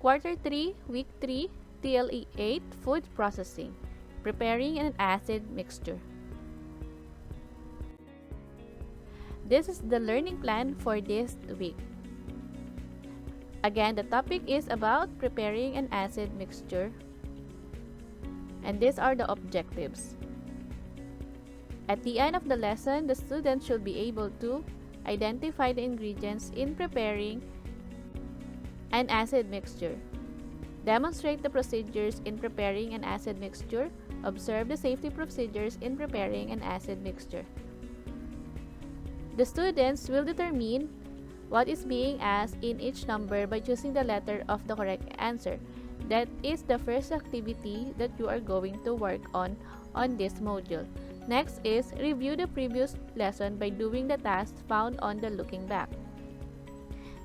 Quarter 3, Week 3, TLE 8, Food Processing, Preparing an Acid Mixture. This is the learning plan for this week. Again, the topic is about preparing an acid mixture. And these are the objectives. At the end of the lesson, the student should be able to identify the ingredients in preparing an acid mixture, demonstrate the procedures in preparing an acid mixture, observe the safety procedures in preparing an acid mixture. The students will determine what is being asked in each number by choosing the letter of the correct answer. That is the first activity that you are going to work on this module. Next is review the previous lesson by doing the tasks found on the looking back.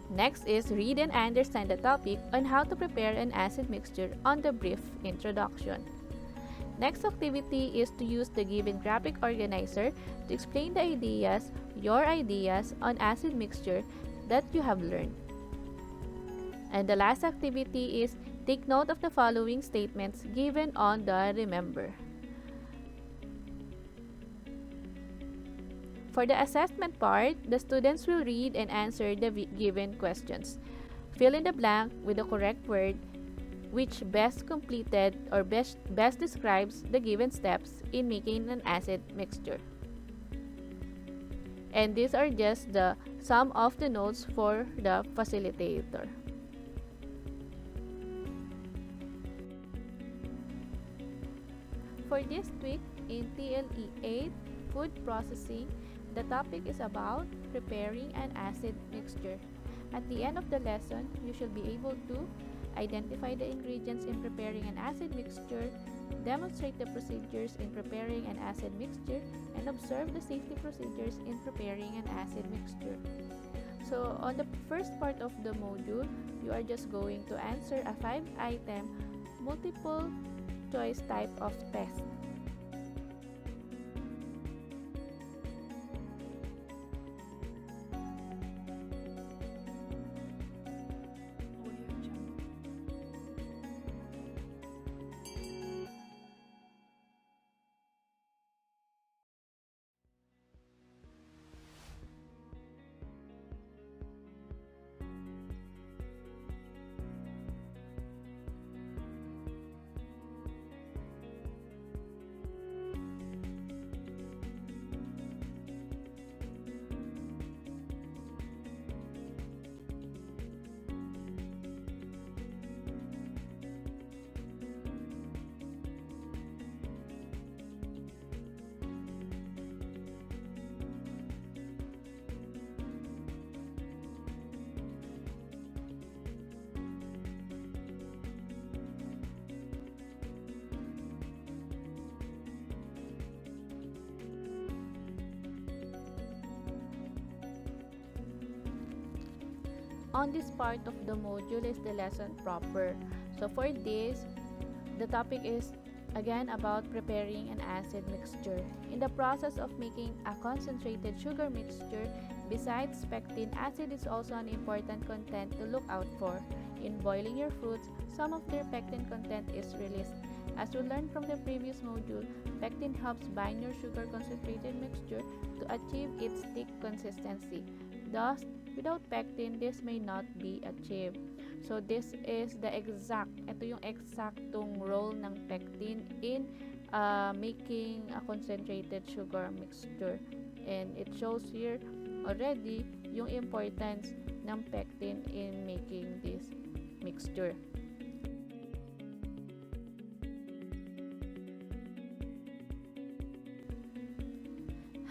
Next is read and understand the topic on how to prepare an acid mixture on the brief introduction. Next activity is to use the given graphic organizer to explain the ideas, your ideas on acid mixture that you have learned. And the last activity is take note of the following statements given on the remember. For the assessment part, the students will read and answer the given questions. Fill in the blank with the correct word which best completed or best describes the given steps in making an acid mixture. And these are just some of the notes for the facilitator. For this week in TLE 8, Food Processing, the topic is about preparing an acid mixture. At the end of the lesson, you should be able to identify the ingredients in preparing an acid mixture, demonstrate the procedures in preparing an acid mixture, and observe the safety procedures in preparing an acid mixture. So, on the first part of the module, you are just going to answer a 5-item multiple choice type of test. On this part of the module is the lesson proper. So for this, the topic is again about preparing an acid mixture. In the process of making a concentrated sugar mixture, besides pectin, acid is also an important content to look out for. In boiling your fruits, some of their pectin content is released. As we learned from the previous module, pectin helps bind your sugar concentrated mixture to achieve its thick consistency. Thus, without pectin, this may not be achieved. So, this is the ito yung eksaktong role ng pectin in making a concentrated sugar mixture. And it shows here already yung importance ng pectin in making this mixture.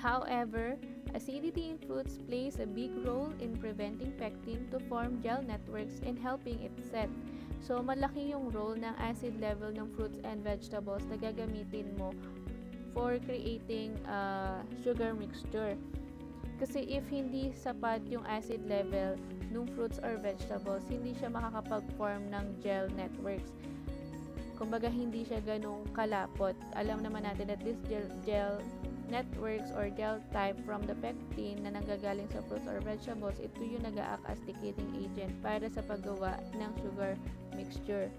However, acidity in fruits plays a big role in preventing pectin to form gel networks and helping it set. So, malaki yung role ng acid level ng fruits and vegetables na gagamitin mo for creating a sugar mixture. Kasi if hindi sapat yung acid level ng fruits or vegetables, hindi siya makakapag-form ng gel networks. Kumbaga, hindi siya ganong kalapot. Alam naman natin that this gel networks or gel type from the pectin na nanggagaling sa fruits or vegetables, ito yung nag-act as thickening agent para sa paggawa ng sugar mixture.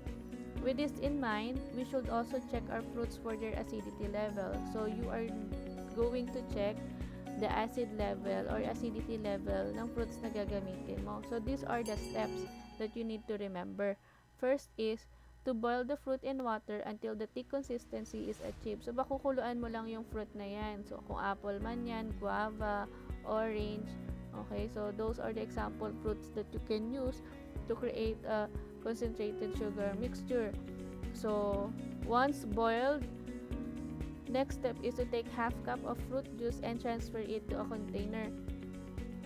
With this in mind, we should also check our fruits for their acidity level. So you are going to check the acid level or acidity level ng fruits na gagamitin mo. So these are the steps that you need to remember. First is to boil the fruit in water until the thick consistency is achieved. So bakukuluan mo lang yung fruit na yan. So kung apple man yan, guava, orange. Okay, so those are the example fruits that you can use to create a concentrated sugar mixture. So once boiled, next step is to take half cup of fruit juice and transfer it to a container.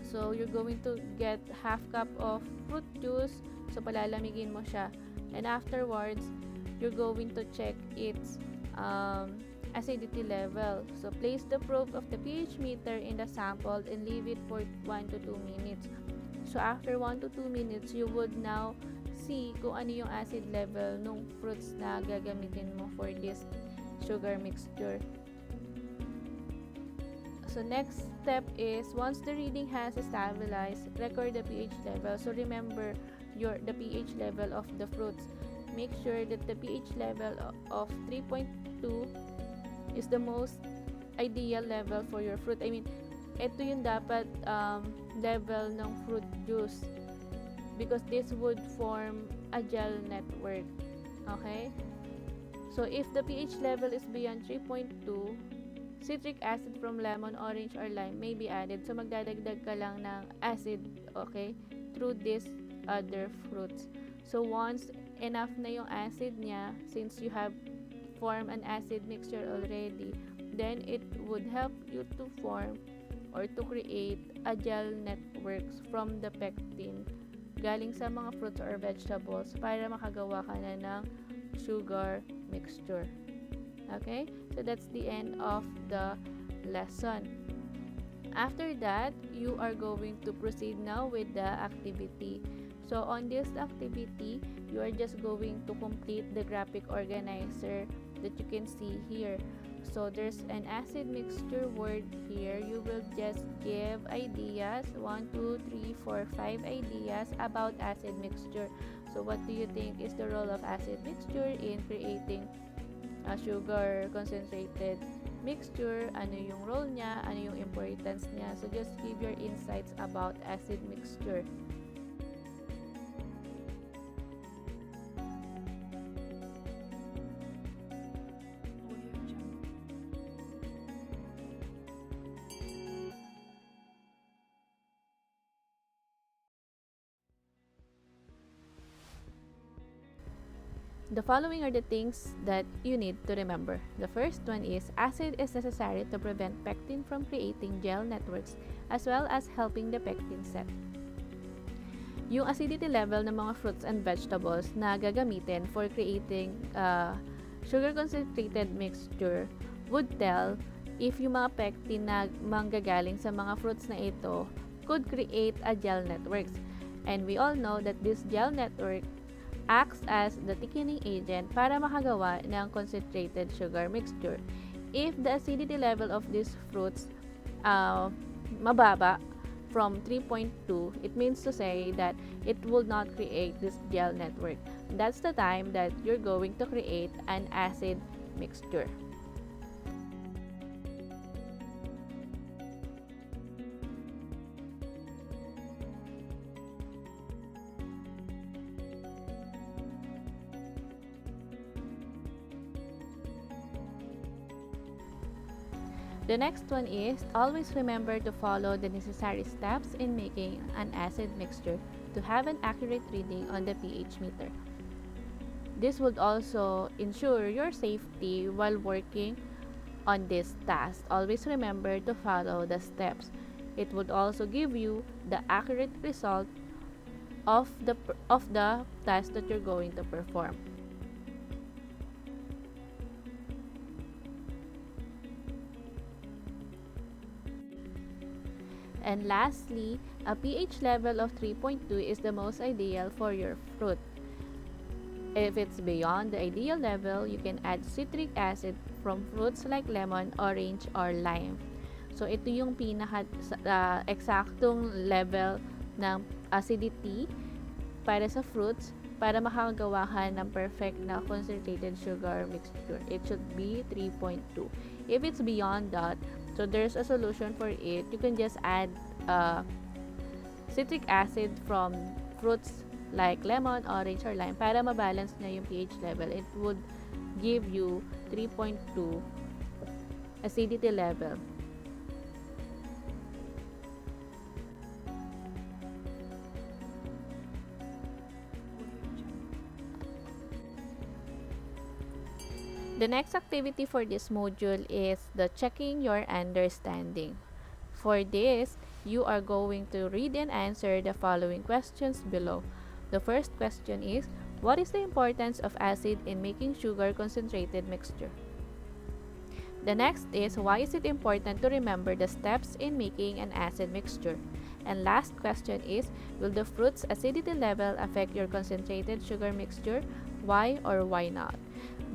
So you're going to get half cup of fruit juice. So palalamigin mo siya. And afterwards, you're going to check its acidity level. So place the probe of the pH meter in the sample and leave it for 1 to 2 minutes. So after 1 to 2 minutes, you would now see kung ano yung acid level ng fruits na gagamitin mo for this sugar mixture. So next step is, once the reading has stabilized, record the pH level. So remember the pH level of the fruits. Make sure that the pH level of 3.2 is the most ideal level for your fruit. I mean, ito yung dapat level ng fruit juice because this would form a gel network. Okay? So if the pH level is beyond 3.2, citric acid from lemon, orange, or lime may be added. So magdadagdag ka lang ng acid, okay, through this other fruits. So once enough na yung acid niya, since you have formed an acid mixture already, then it would help you to form or to create a gel networks from the pectin galing sa mga fruits or vegetables para makagawa ka na ng sugar mixture. Okay? So that's the end of the lesson. After that, you are going to proceed now with the activity. So on this activity, you are just going to complete the graphic organizer that you can see here. So there's an acid mixture word here. You will just give ideas, 1, 2, 3, 4, 5 ideas about acid mixture. So what do you think is the role of acid mixture in creating a sugar concentrated mixture? Ano yung role niya? Ano yung importance niya? So just give your insights about acid mixture. The following are the things that you need to remember. The first one is, acid is necessary to prevent pectin from creating gel networks as well as helping the pectin set. Yung acidity level ng mga fruits and vegetables na gagamitin for creating sugar concentrated mixture would tell if yung mga pectin na manggagaling sa mga fruits na ito could create a gel networks. And we all know that this gel network acts as the thickening agent para makagawa ng concentrated sugar mixture. If the acidity level of these fruits mababa from 3.2, it means to say that it will not create this gel network. That's the time that you're going to create an acid mixture. The next one is, always remember to follow the necessary steps in making an acid mixture to have an accurate reading on the pH meter. This would also ensure your safety while working on this task. Always remember to follow the steps. It would also give you the accurate result of the task that you're going to perform. And lastly, a pH level of 3.2 is the most ideal for your fruit. If it's beyond the ideal level, you can add citric acid from fruits like lemon, orange, or lime. So, ito yung eksaktong level ng acidity para sa fruits para makagawa ka ng perfect na concentrated sugar mixture. It should be 3.2. If it's beyond that, so there's a solution for it. You can just add citric acid from fruits like lemon, orange, or lime para mabalance na yung pH level. It would give you 3.2 acidity level. The next activity for this module is the checking your understanding. For this, you are going to read and answer the following questions below. The first question is, what is the importance of acid in making sugar concentrated mixture? The next is, why is it important to remember the steps in making an acid mixture? And last question is, will the fruit's acidity level affect your concentrated sugar mixture? Why or why not?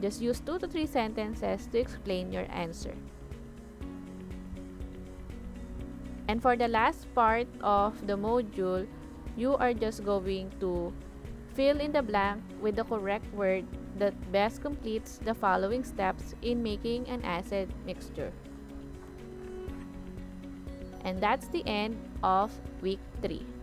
Just use 2 to 3 sentences to explain your answer. And for the last part of the module, you are just going to fill in the blank with the correct word that best completes the following steps in making an acid mixture. And that's the end of week 3.